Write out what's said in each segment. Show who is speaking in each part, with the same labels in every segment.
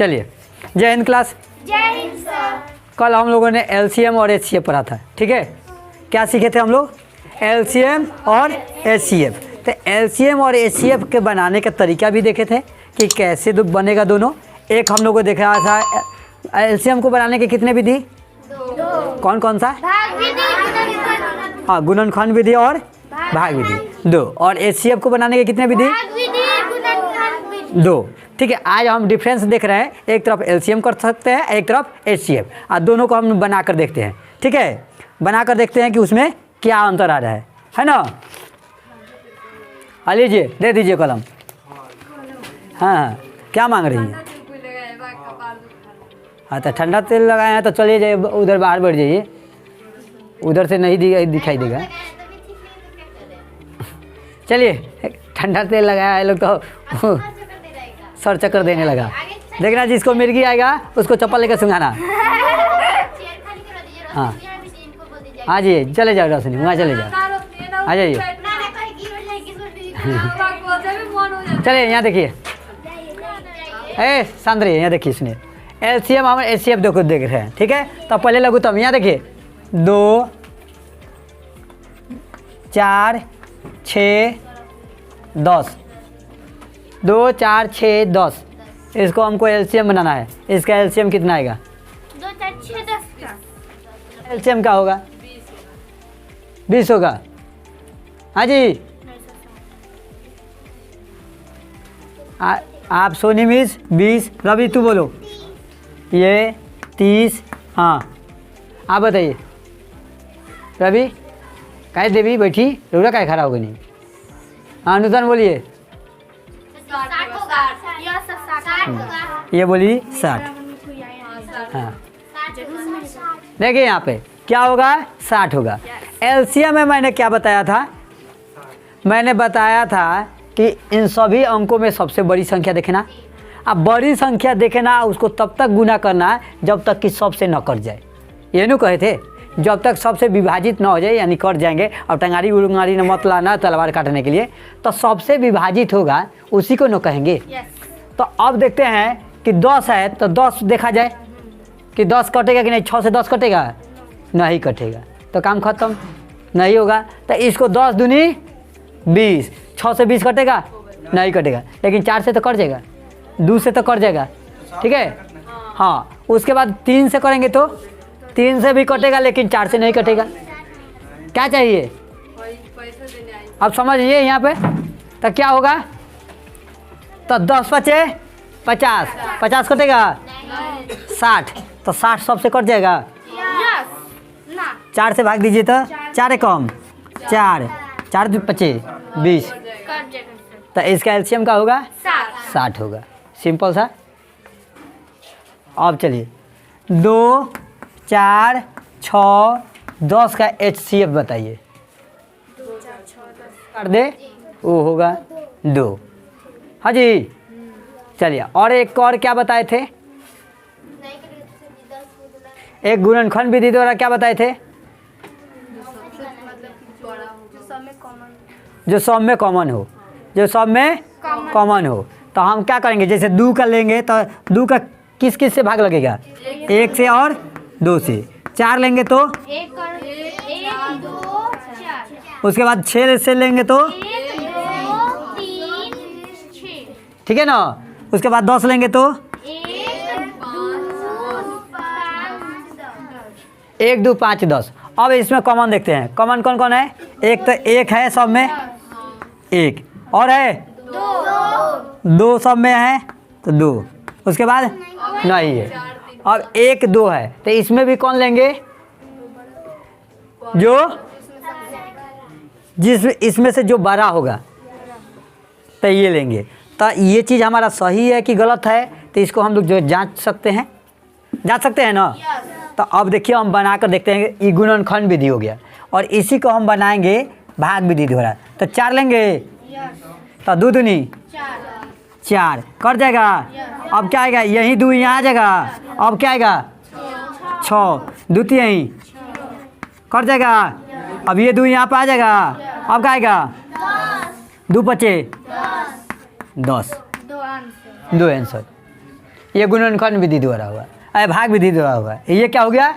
Speaker 1: चलिए, जय हिंद क्लास।
Speaker 2: जय हिंद सर।
Speaker 1: कल हम लोगों ने एलसीएम और एचसीएफ पढ़ा था, ठीक है। क्या सीखे थे हम लोग? एलसीएम और एचसीएफ। तो एलसीएम और एचसीएफ के बनाने का तरीका भी देखे थे कि कैसे बनेगा दोनों। एक हम लोग को देखा था एलसीएम को बनाने के कितने विधि? कौन कौन सा?
Speaker 2: भाग विधि,
Speaker 1: हाँ, गुणनखंड विधि और भाग विधि, 2। और एचसीएफ को बनाने के कितने विधि?
Speaker 2: भाग विधि, गुणनखंड विधि।
Speaker 1: 2। ठीक है, आज हम डिफरेंस देख रहे हैं, एक तरफ एलसीएम कर सकते हैं, एक तरफ एचसीएफ, और दोनों को हम बनाकर देखते हैं। ठीक है, बनाकर देखते हैं कि उसमें क्या अंतर आ रहा है ना। हाँ, लीजिए, दे दीजिए कलम। हाँ, क्या मांग रही है? हाँ, तो ठंडा तेल लगाए हैं तो चलिए जाइए, उधर बाहर बैठ जाइए, उधर से नहीं दिखाई देगा। चलिए, ठंडा तेल लगाया है लोग तो सर चक्कर देने लगा। देखना, जिसको मिर्गी आएगा उसको चप्पल लेकर सुंघाना। हाँ हाँ जी, चले जाओ रोशनी, वहाँ चले जाओ, आ जाइए। चलिए, यहाँ देखिए, शांत रहिए, यहाँ देखिए, सुनिए। एलसीएम हम एचसीएफ देख रहे हैं, ठीक है। तो पहले लघुत्तम यहाँ देखिए, 2 4 6 10, 2 4 6 10। इसको हमको एलसीएम बनाना है। इसका एलसीएम कितना आएगा?
Speaker 2: 2 4 6 10 का
Speaker 1: एलसीएम क्या होगा? 20 होगा। हाँ जी, आप सोनी मिस 20, रवि तू बोलो, ये 30। हाँ, आप बताइए रवि। काहे देवी बैठी, रोरा काहे खड़ा हो गई नहीं? हाँ, नूतन बोलिए।
Speaker 2: 60 होगा, यह 60 होगा।
Speaker 1: ये बोली 60। हाँ, देखिए यहाँ पे क्या होगा? 60 होगा। एलसीएम में मैंने क्या बताया था? मैंने बताया था कि इन सभी अंकों में सबसे बड़ी संख्या देखना। अब बड़ी संख्या देखना, उसको तब तक गुना करना जब तक कि सबसे न कट जाए। ये नहीं कहे थे? जब तक सबसे विभाजित न हो जाए, यानी कट जाएंगे। अब टंगारी उड़ंगारी न मत लाना तलवार काटने के लिए, तो सबसे विभाजित होगा उसी को न कहेंगे। तो अब देखते हैं कि 10 है तो 10 देखा जाए कि 10 कटेगा कि नहीं। 6 से 10 कटेगा? नहीं कटेगा, तो काम खत्म, नहीं होगा। तो इसको 10 दूनी 20, 6 से 20 कटेगा? नहीं कटेगा। लेकिन 4 से तो कट जाएगा, 2 से तो कट जाएगा, ठीक है। हाँ, उसके बाद 3 से करेंगे तो 3 से भी कटेगा, लेकिन 4 से नहीं कटेगा। क्या चाहिए? अब समझिए यहाँ पे, तो क्या होगा? तो 10 बचे 50, 50 कटेगा? 60, तो 60 सबसे कट जाएगा। 4 से भाग दीजिए तो 4 कम 4, 4 बचे 20। तो इसका एलसीएम का होगा 60 होगा। सिंपल सा। अब चलिए, 2 4 6 10 का एचसीएफ बताइए। कर दे, वो होगा 2। हाँ जी, चलिए। और एक और क्या बताए थे? एक गुणनखंड विधि द्वारा क्या बताए थे? जो सब में कॉमन हो, जो सब में कॉमन हो। तो हम क्या करेंगे? जैसे 2 का लेंगे तो 2 का किस किस से भाग लगेगा? 1 से और 2 से। 4 लेंगे तो
Speaker 2: 1 2 4।
Speaker 1: उसके बाद 6 से लेंगे तो
Speaker 2: 1 2 3 6,
Speaker 1: ठीक है ना। उसके बाद 10 लेंगे तो
Speaker 2: 1 2 5 10।
Speaker 1: 1 2 5 10। अब इसमें कॉमन देखते हैं, कॉमन कौन कौन है? एक तो 1 है सब में, 1 और है 2 सब में है तो 2। उसके बाद नहीं है। अब 1 2 है तो इसमें भी कौन लेंगे? जो इसमें से जो बड़ा होगा तो ये लेंगे। तो ये चीज़ हमारा सही है कि गलत है, तो इसको हम लोग जो जांच सकते हैं ना। तो अब देखिए, हम बनाकर देखते हैं। ये गुणनखंड विधि हो गया, और इसी को हम बनाएंगे भाग विधि द्वारा। तो 4 लेंगे तो 2 दूनी 4 कट जाएगा। अब क्या आएगा? यही 2 यहाँ आ जाएगा। अब क्या आएगा? 6 2 यहीं कट जाएगा। अब ये 2 यहाँ पे आ जाएगा। अब क्या आएगा? 2 बचे 10, 2 आंसर। ये गुणनखंड विधि द्वारा हुआ, अरे भाग विधि द्वारा हुआ। ये क्या हो गया?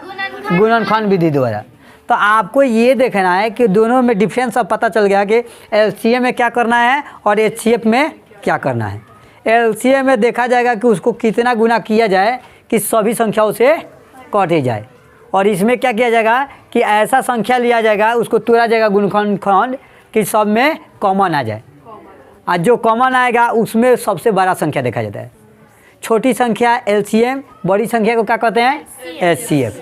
Speaker 1: गुणनखंड विधि द्वारा। तो आपको ये देखना है कि दोनों में डिफरेंस अब पता चल गया कि एलसीएम में क्या करना है और एचसीएफ में क्या करना है। एलसीएम में देखा जाएगा कि उसको कितना गुना किया जाए कि सभी संख्याओं से काटे जाए, और इसमें क्या किया जाएगा कि ऐसा संख्या लिया जाएगा, उसको तोड़ा जाएगा गुणनखंड कि सब में कॉमन आ जाए, और जो कॉमन आएगा उसमें सबसे बड़ा संख्या देखा जाता है। छोटी संख्या एलसीएम, बड़ी संख्या को क्या कहते हैं? एचसीएफ।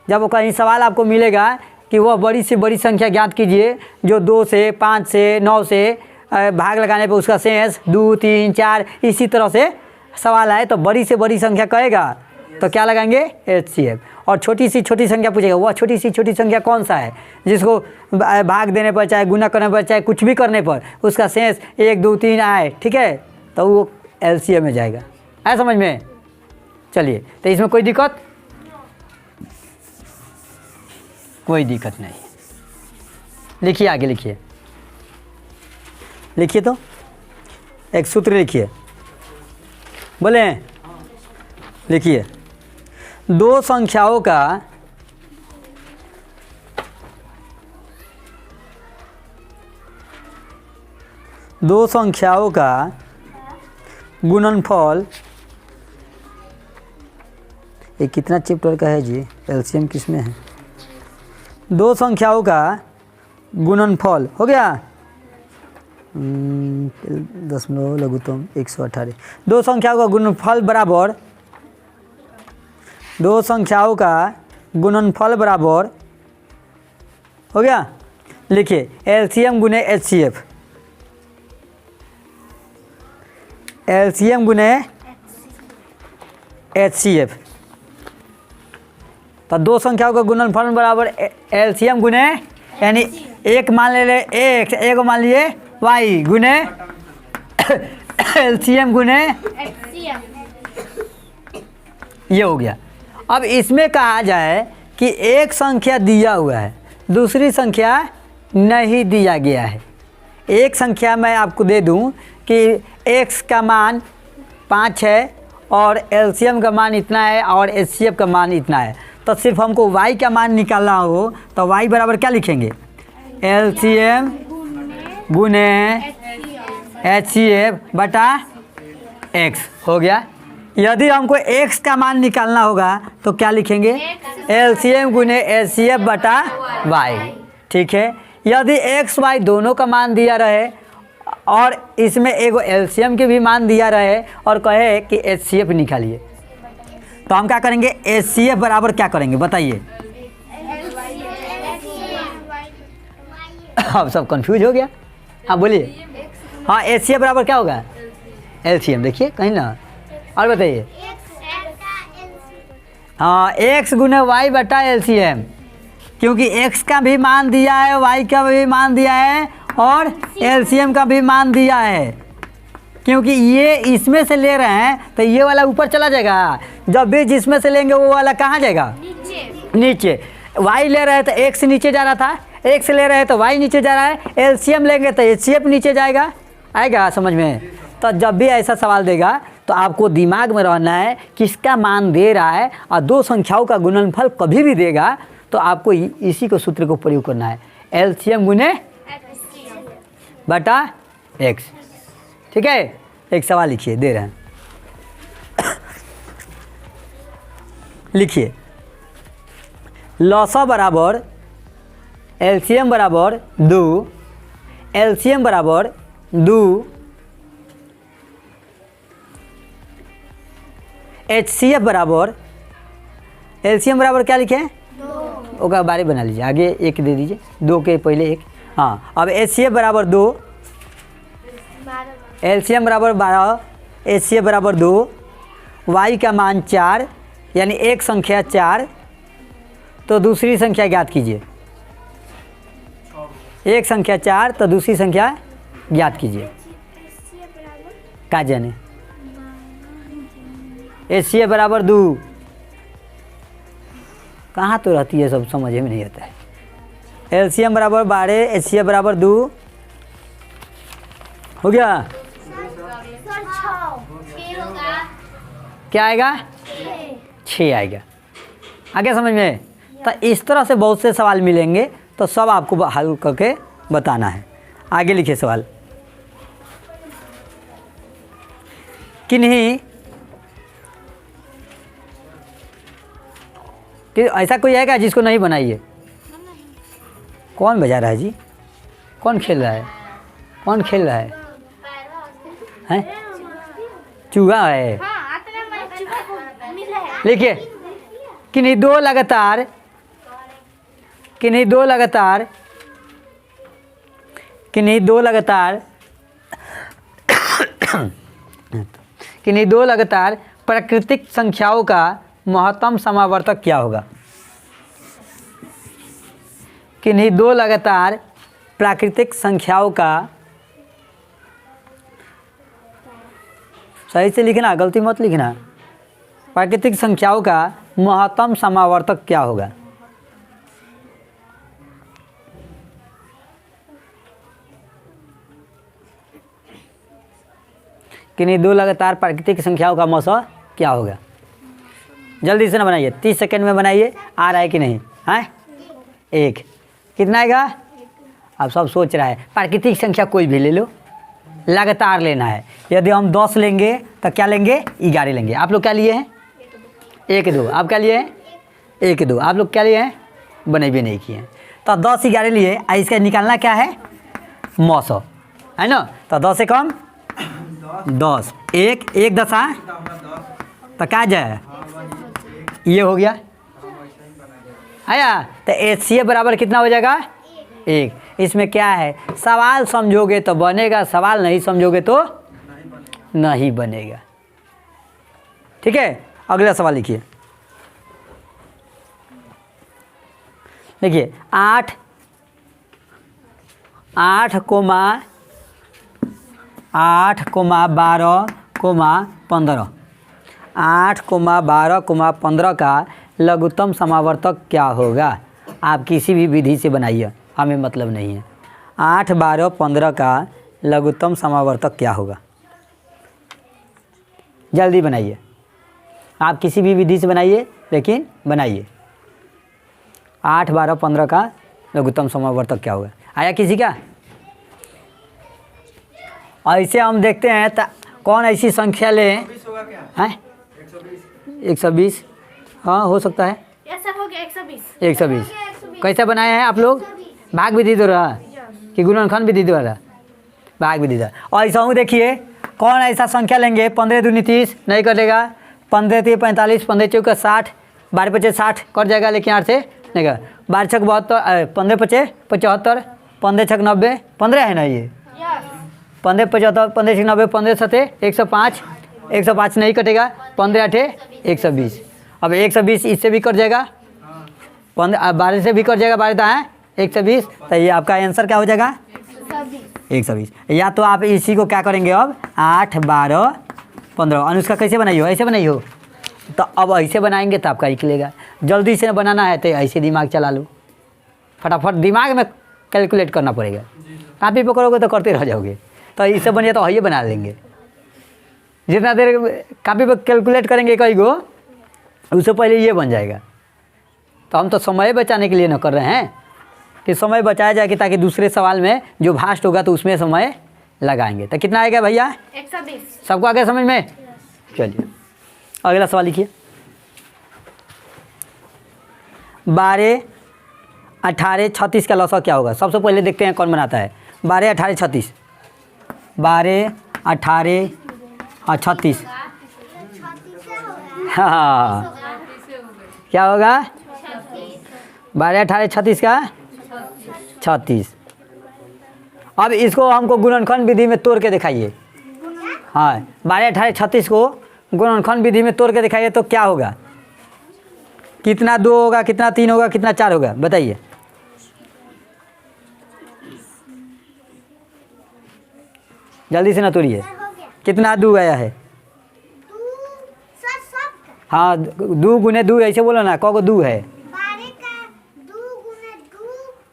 Speaker 1: जब वो कहीं सवाल आपको मिलेगा कि वह बड़ी से बड़ी संख्या ज्ञात कीजिए जो 2 से 5 से 9 से भाग लगाने पर उसका शेष 2, 3, 4 इसी तरह से सवाल आए तो बड़ी से बड़ी संख्या कहेगा तो क्या लगाएंगे? एचसीएफ। और छोटी सी छोटी संख्या पूछेगा, वह छोटी सी छोटी संख्या कौन सा है जिसको भाग देने पर चाहे गुना करने पर चाहे कुछ भी करने पर उसका शेष 1, 2, 3 आए, ठीक है, तो वो एलसीएम में जाएगा। है समझ में? चलिए, तो इसमें कोई दिक्कत? कोई दिक्कत नहीं। लिखिए, आगे लिखिए, लिखिए तो एक सूत्र लिखिए, बोले लिखिए। दो संख्याओं का गुणनफल, ये कितना चैप्टर का है जी? एलसीएम किसमें है? दो संख्याओं का गुणनफल हो गया 10 लघुत्तम 118। दो संख्याओं का गुणनफल बराबर, दो संख्याओं का गुणनफल बराबर हो गया। लिखिए एलसीएम गुने एचसीएफ, एलसीएम गुने एचसीएफ। तो दो संख्याओं का गुणनफल बराबर एलसीएम गुने, यानी एक मान ले एक्स, एक मान लिए वाई गुने एलसीएम गुने ये हो गया। अब इसमें कहा जाए कि एक संख्या दिया हुआ है, दूसरी संख्या नहीं दिया गया है। एक संख्या मैं आपको दे दूं कि x का मान 5 है और एलसीएम का मान इतना है और एचसीएफ का मान इतना है, तो सिर्फ हमको y का मान निकालना हो तो y बराबर क्या लिखेंगे? एलसीएम गुने एचसीएफ बटा x हो गया। यदि हमको x का मान निकालना होगा तो क्या लिखेंगे? एलसीएम गुने एचसीएफ बटा y, ठीक है। यदि x y दोनों का मान दिया रहे और इसमें एगो एलसीएम के भी मान दिया रहे और कहे कि एचसीएफ निकालिए, तो हम क्या करेंगे? एचसीएफ बराबर क्या करेंगे बताइए? अब सब कंफ्यूज हो गया। हाँ बोलिए। हाँ, एचसीएफ बराबर क्या होगा? एलसीएम। देखिए कहीं ना, और बताइए। हाँ, एक्स गुने वाई बटा एलसीएम, क्योंकि एक्स का भी मान दिया है, वाई का भी मान दिया है और एलसीएम का भी मान दिया है। क्योंकि ये इसमें से ले रहे हैं तो ये वाला ऊपर चला जाएगा, जब भी जिसमें से लेंगे वो वाला कहाँ जाएगा? नीचे। वाई ले रहे हैं तो एक्स नीचे जा रहा था, एक्स ले रहे हैं तो वाई नीचे जा रहा है, एलसीएम लेंगे तो एचसीएफ नीचे जाएगा। आएगा समझ में? तो जब भी ऐसा सवाल देगा तो आपको दिमाग में रहना है किसका मान दे रहा है, और दो संख्याओं का गुणनफल कभी भी देगा तो आपको इसी को सूत्र को प्रयोग करना है, एलसीएम गुने बटा एक्स। ठीक है, एक सवाल लिखिए, दे रहे हैं। लिखिए लॉसा बराबर एलसीएम बराबर 2, एलसीएम बराबर 2, एचसीएफ बराबर, एलसीएम बराबर क्या लिखे? 2। ओका बारी बना लीजिए, आगे एक दे दीजिए, 2 के पहले एक। हाँ, अब एचसीएफ बराबर 2, एलसीएम बराबर 12, एचसीएफ बराबर 2, वाई का मान 4, यानी एक संख्या 4, तो दूसरी संख्या ज्ञात कीजिए। एक संख्या 4 तो दूसरी संख्या ज्ञात कीजिए। का जाने? एचसीएफ बराबर 2 कहाँ तो रहती है, सब समझ में नहीं आता है। एलसीएम बराबर 12, एचसीएफ बराबर 2 हो गया। क्या आएगा? 6 आएगा। आगे समझ में? तो इस तरह से बहुत से सवाल मिलेंगे, तो सब आपको हल करके बताना है। आगे लिखिए सवाल। किन्हीं कि ऐसा कोई है क्या जिसको नहीं बनाइए? कौन बजा रहा है जी? कौन खेल रहा है? कौन खेल रहा है? हैं? चूहा है। लिखिए, किन्हीं दो लगातार किन्हीं दो लगातार प्राकृतिक संख्याओं का महत्तम समावर्तक क्या होगा? किन्हीं दो लगातार प्राकृतिक संख्याओं का, सही से लिखना, गलती मत लिखना। प्राकृतिक संख्याओं का महत्तम समावर्तक क्या होगा? किन्हीं दो लगातार प्राकृतिक संख्याओं का मौसा क्या होगा? जल्दी से ना बनाइए, 30 सेकंड में बनाइए। आ रहा है कि नहीं? हैं? 1 कितना आएगा? आप सब सोच रहा है, प्राकृतिक संख्या कोई भी ले लो, लगातार लेना है। यदि हम 10 लेंगे तो क्या लेंगे? 11 लेंगे। आप लोग क्या लिए हैं? 1 2। आप क्या लिए हैं? 1 2। आप लोग क्या लिए हैं? बने भी नहीं किए हैं। तो 10 11 लिए, इसका निकालना क्या है? मौसो है ना। तो 10 से कम 10, 1 10 तो क्या जाए? ये हो गया आया। तो HCF बराबर कितना हो जाएगा? 1। इसमें क्या है? सवाल समझोगे तो बनेगा, सवाल नहीं समझोगे तो नहीं बनेगा। ठीक है, अगला सवाल लिखिए। देखिए 8 कोमा 12 15 8 12 15 का लघुत्तम समावर्तक क्या होगा? आप किसी भी विधि से बनाइए, हमें मतलब नहीं है। 8 12 15 का लघुत्तम समावर्तक क्या होगा? जल्दी बनाइए, आप किसी भी विधि से बनाइए, लेकिन बनाइए। 8 12 15 का लघुत्तम समावर्तक क्या होगा? आया किसी का? ऐसे हम देखते हैं तो कौन ऐसी संख्या ले हैं? 120। हाँ, हो सकता है।
Speaker 2: हो गया 120।
Speaker 1: 120 कैसे बनाए हैं आप लोग? भाग विधि द्वारा कि गुणनखंड विधि द्वारा? भाग विधि द्वारा। और ऐसा हूँ, देखिए कौन ऐसा संख्या लेंगे? 15 दूनी 30 नहीं कटेगा, 15 3 45, 15 चौका 60, 12 5 60 कट जाएगा, लेकिन 8 से नहीं का। 12 6 72, 15 5 75, 15 6 90, 15 है ना ये? 15 75, 15 6 90, 15 7 105, 105 नहीं कटेगा, 15 8 120। अब 120 इससे भी कट जाएगा, 12 से भी कट जाएगा, 12 है 120। तो ये आपका आंसर क्या हो जाएगा? 120। या तो आप इसी को क्या करेंगे अब? 8 12 15। अनुष्का कैसे बनाई हो? ऐसे बनाई हो? तो अब ऐसे बनाएंगे तो आपका निकलेगा। जल्दी से बनाना है तो ऐसे दिमाग चला लो, फटाफट दिमाग में कैलकुलेट करना पड़ेगा। कापी पे करोगे तो करते रह जाओगे। तो इससे बनिए तो ये बना लेंगे। जितना देर कापी पे कैलकुलेट करेंगे कई गो, उससे पहले ये बन जाएगा। तो हम तो समय बचाने के लिए न कर रहे हैं कि समय बचाया जाए कि ताकि दूसरे सवाल में जो भास्ट होगा तो उसमें समय लगाएंगे। तो कितना आएगा भैया?
Speaker 2: 120।
Speaker 1: सबको आगे समझ में? चलिए अगला सवाल लिखिए। 12 18 36 का लौसा क्या होगा? सबसे पहले देखते हैं कौन बनाता है। 12 18 36, 12 18 और 36। हाँ, क्या होगा? 12 18 36 का 36। अब इसको हमको गुणनखंड विधि में तोड़ के दिखाइए। हाँ, 12 18 36 को गुणनखंड विधि में तोड़ के दिखाइए तो क्या होगा? कितना 2 होगा, कितना 3 होगा, कितना 4 होगा? बताइए। जल्दी से ना तोड़िए। कितना 2 आया है? हाँ, 2 गुने 2 ऐसे बोलो ना, कौ 2 है?
Speaker 2: 12 का 2 गुने 2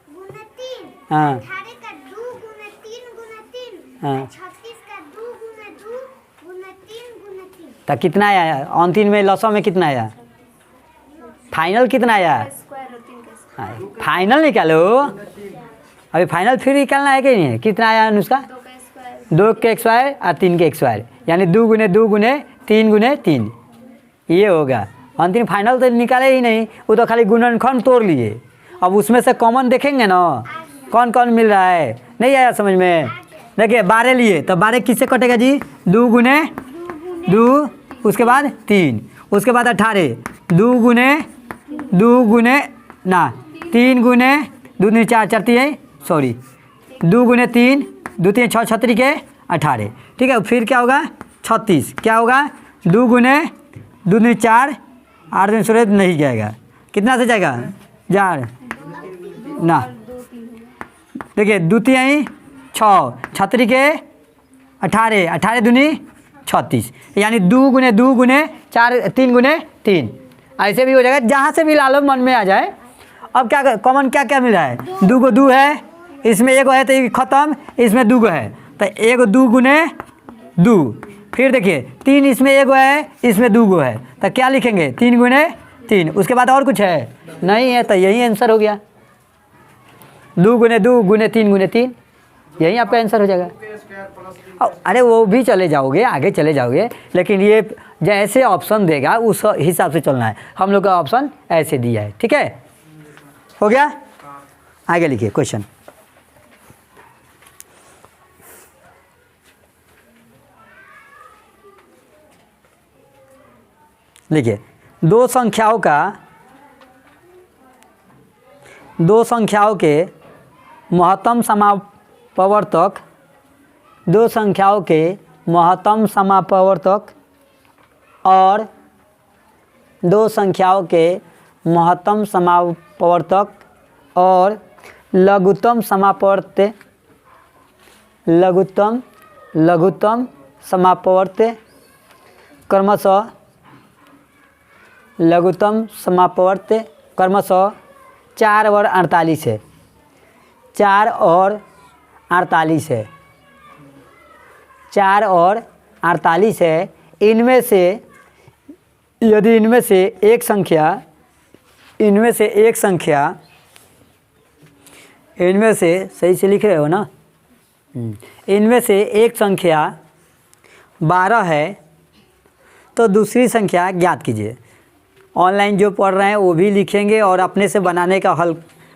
Speaker 2: गुने 3,
Speaker 1: हाँ
Speaker 2: 18 का 2 गुने 3 गुने 3,
Speaker 1: हाँ
Speaker 2: 36 का 2 गुने 2 गुने 3 गुने 3।
Speaker 1: तो कितना आया अंतिम में लसो में कितना आया फाइनल कितना आया फाइनल निकालो अभी फाइनल फिर निकालना है कि नहीं कितना आया अनुष्का 2 के स्क्वायर और 3 के स्क्वायर यानी 2 गुने 2 गुने 3 गुने 3 ये होगा अंतिम फाइनल तो निकाले ही नहीं वो तो खाली गुणनखंड तोड़ लिए अब उसमें से कॉमन देखेंगे ना कौन कौन मिल रहा है नहीं आया समझ में देखिए 12 लिए तो 12 किससे कटेगा जी 2 गुने 2 उसके बाद 3 उसके बाद 18 2 गुने ना 3 गुने 2 3 4 4 3 सॉरी 2 गुने 3 2 3 6 36 के 18 ठीक है फिर क्या होगा 36 क्या होगा 2 गुने 2 3 4 8 दिन सूर्य नहीं जाएगा कितना से जाएगा 4 ना देखिए 2 3 6 36 के 18 18 दूनी 36 यानी 2 गुने 4 3 गुने 3 ऐसे भी हो जाएगा जहाँ से भी ला लो मन में आ जाए अब क्या कॉमन क्या क्या मिल रहा है 2 को 2 है इसमें 1 है तो ये खत्म इसमें 2 है तो 1 2 गुने 2 फिर देखिए 3 इसमें 1 है इसमें 2 है तो क्या लिखेंगे 3 गुने 3 उसके बाद और कुछ है नहीं है तो यही आंसर हो गया 2 गुने 2 गुने 3 गुने 3 यही आपका आंसर हो जाएगा अरे वो भी चले जाओगे आगे चले जाओगे लेकिन ये जैसे ऑप्शन देगा उस हिसाब से चलना है हम लोग का ऑप्शन ऐसे दिया है ठीक है हो गया आगे लिखिए क्वेश्चन लिखिए दो संख्याओं के महत्तम समापवर्तक दो संख्याओं के महत्तम समापवर्तक और दो संख्याओं के महत्तम समापवर्तक और लघुत्तम समापवर्त्य क्रमशः लघुत्तम समापवर्त्य क्रमशः 4 और 48 है 4 और 48 है 4 और 48 है इनमें से यदि इनमें से एक संख्या सही से लिख रहे हो ना इनमें से एक संख्या 12 है तो दूसरी संख्या ज्ञात कीजिए ऑनलाइन जो पढ़ रहे हैं वो भी लिखेंगे और अपने से बनाने का हल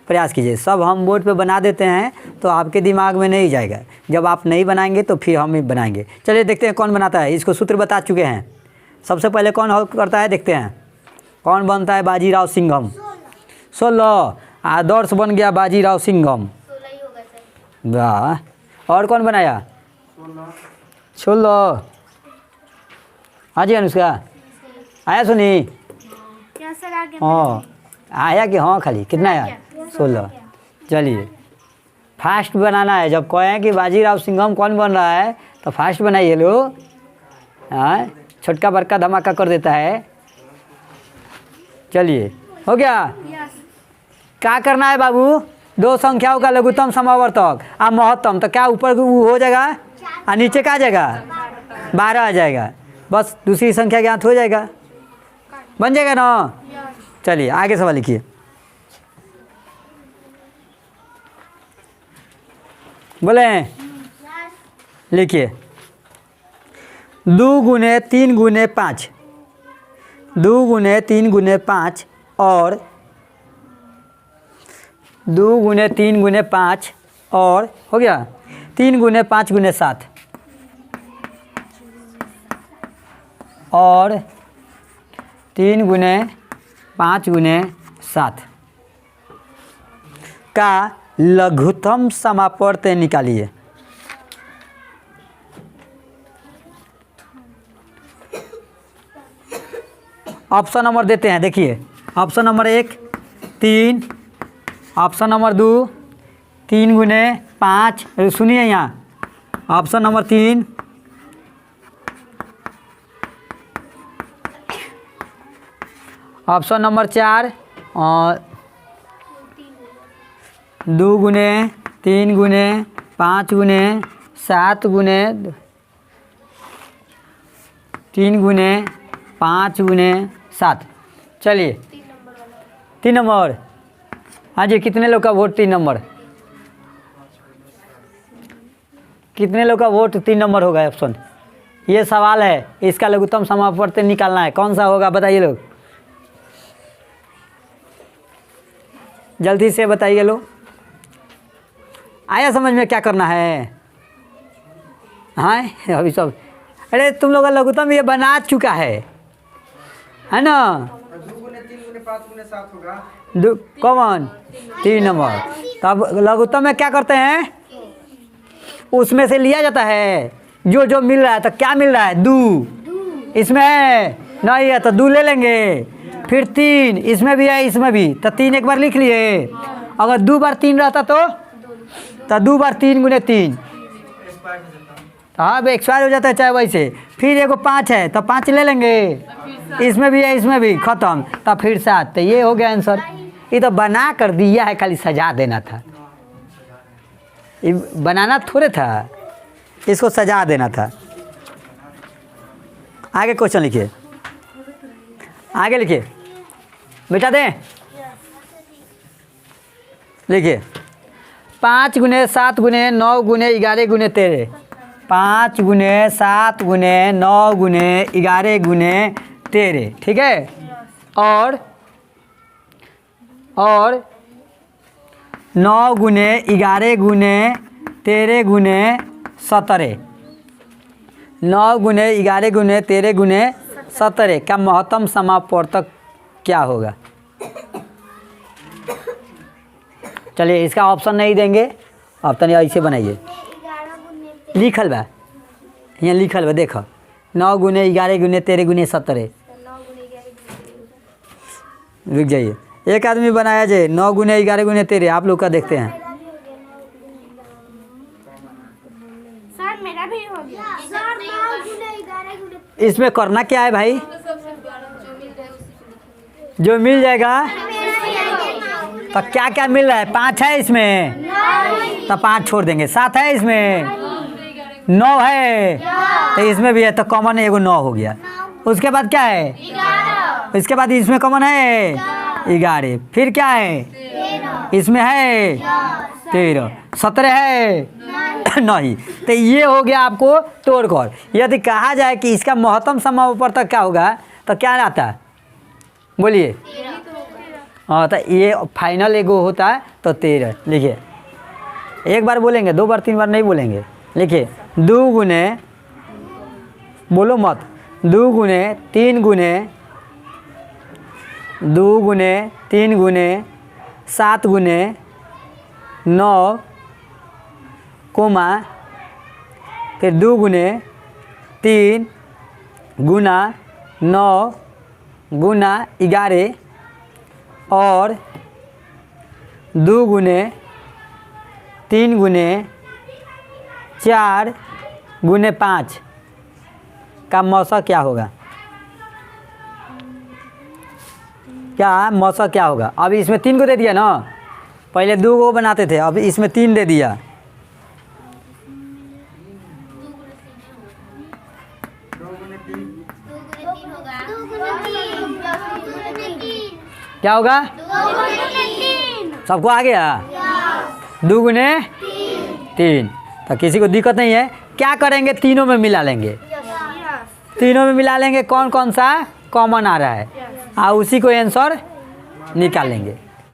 Speaker 1: प्रयास कीजिए सब हम बोर्ड पे बना देते हैं तो आपके दिमाग में नहीं जाएगा जब आप नहीं बनाएंगे तो फिर हम ही बनाएंगे चलिए देखते हैं कौन बनाता है इसको सूत्र बता चुके हैं सबसे पहले कौन हल करता है देखते हैं कौन बनता है बाजीराव सिंघम 16 आदर्श बन गया बाजीराव सिंघम वाह और कौन बनाया 16 हाँ जी अनुष्का आया सुनी हाँ आया कि हाँ खाली कितना आया 16 चलिए फास्ट बनाना है जब कहें कि बाजीराव सिंघम कौन बन रहा है तो फास्ट बनाइए लो हाँ छोटका बड़का धमाका कर देता है चलिए हो गया क्या करना है बाबू दो संख्याओं का लघुत्तम समावर्तक और महत्तम तो क्या ऊपर हो जाएगा और नीचे क्या आ जाएगा 12 आ जाएगा बस दूसरी संख्या ज्ञात हो जाएगा बन जाएगा ना चलिए आगे सवाल लिखिए बोले लिखिए 2 गुने 3 गुने 5 2 गुने 3 गुने 5 और 2 गुने 3 गुने 5 और हो गया 3 गुने 5 गुने 7 और 3 गुने 5 गुने 7 का लघुत्तम समापवर्त्य निकालिए ऑप्शन नंबर देते हैं देखिए ऑप्शन नंबर 1 3 ऑप्शन नंबर 2 3 गुने 5 सुनिए यहाँ ऑप्शन नंबर 3 ऑप्शन नंबर 4 और 2 गुने 3 गुने 5 गुने 7 गुने 3 गुने 5 गुने 7। चलिए 3 नंबर। हाँ जी, कितने लोग का वोट 3 नंबर? कितने लोग का वोट 3 नंबर होगा ऑप्शन? ये सवाल है, इसका लघुत्तम समापवर्त निकालना है। कौन सा होगा बताइए लोग, जल्दी से बताइए लोग। आया समझ में क्या करना है? हाँ अभी सब, अरे तुम लोग का लघुत्तम ये बना चुका है ना?
Speaker 3: 2 गुने 3 गुने 5 गुने 7 होगा।
Speaker 1: कौन? 3 नंबर। तब लघुत्तम में क्या करते हैं, उसमें से लिया जाता है जो जो मिल रहा है। तो क्या मिल रहा है? 2 इसमें है, नहीं है तो 2 ले लेंगे। फिर 3 इसमें भी है, इसमें भी, तो 3 एक बार लिख लिए। अगर 2 बार 3 रहता तो 2 बार 3 गुने 3, हाँ अब एक्सपायर हो जाता है चाहे वैसे। फिर एगो 5 है तो 5 ले लेंगे, इसमें भी है, इसमें भी, खत्म। तो फिर 7। तो ये हो गया आंसर। ये तो बना कर दिया है, खाली सजा देना था। ये बनाना थोड़े था, इसको सजा देना था। आगे क्वेश्चन लिखिए, आगे लिखिए बेटा, दें लिखिए। 5 गुने 7 गुने 9 गुने 11 गुने 13। 5 गुने 7 गुने 9 गुने 11 गुने 13, ठीक है। और 9 गुने 11 गुने 13 गुने 17। 9 गुने 11 गुने 13 गुने 17 का महत्तम समापवर्तक क्या होगा? चलिए इसका ऑप्शन नहीं देंगे, आप तनी ऐसे बनाइए। लिखल बा, यहाँ लिखल बा, देखो 9 गुने 11 गुने 13 गुने 17। रुक जाइए, एक आदमी बनाया जाए 9 गुने 11 गुने 13। आप लोग का देखते हैं।
Speaker 2: सर मेरा भी हो गया। सर 9 गुने 11 गुने
Speaker 1: इसमें करना क्या है भाई? जो मिल जाएगा। तो क्या क्या मिल रहा है? 5 है इसमें, तो 5 छोड़ देंगे। 7 है इसमें, 9 है, तो इसमें भी है, तो कॉमन एगो 9 हो गया। उसके बाद क्या है? 11। इसके बाद इसमें कॉमन है 11। फिर क्या है? इसमें है 13। 17 है नहीं। तो ये हो गया आपको तोड़कर। यदि कहा जाए कि इसका महत्तम समापवर्तक क्या होगा, तो क्या आता है बोलिए? हाँ, तो ये फाइनल एगो होता है तो 13। लिखिए, एक बार बोलेंगे, 2 बार 3 बार नहीं बोलेंगे। लिखिए 2 गुने, बोलो मत, 2 गुने 3 गुने 2 गुने 3 गुने 7 गुने 9 कोमा, फिर 2 गुने 3 गुना 9 गुना 11 और 2 गुने 3 गुने 4 गुने 5 का मौसा क्या होगा? क्या मौसा क्या होगा? अब इसमें 3 को दे दिया ना, पहले 2 को बनाते थे, अब इसमें 3 दे दिया।
Speaker 3: 2 गुने 3
Speaker 1: क्या होगा? सबको आ गया? 2 गुने 3। तो किसी को दिक्कत नहीं है। क्या करेंगे? तीनों में मिला लेंगे। तीनों में मिला लेंगे, कौन कौन सा कॉमन आ रहा है, उसी को आंसर निकालेंगे।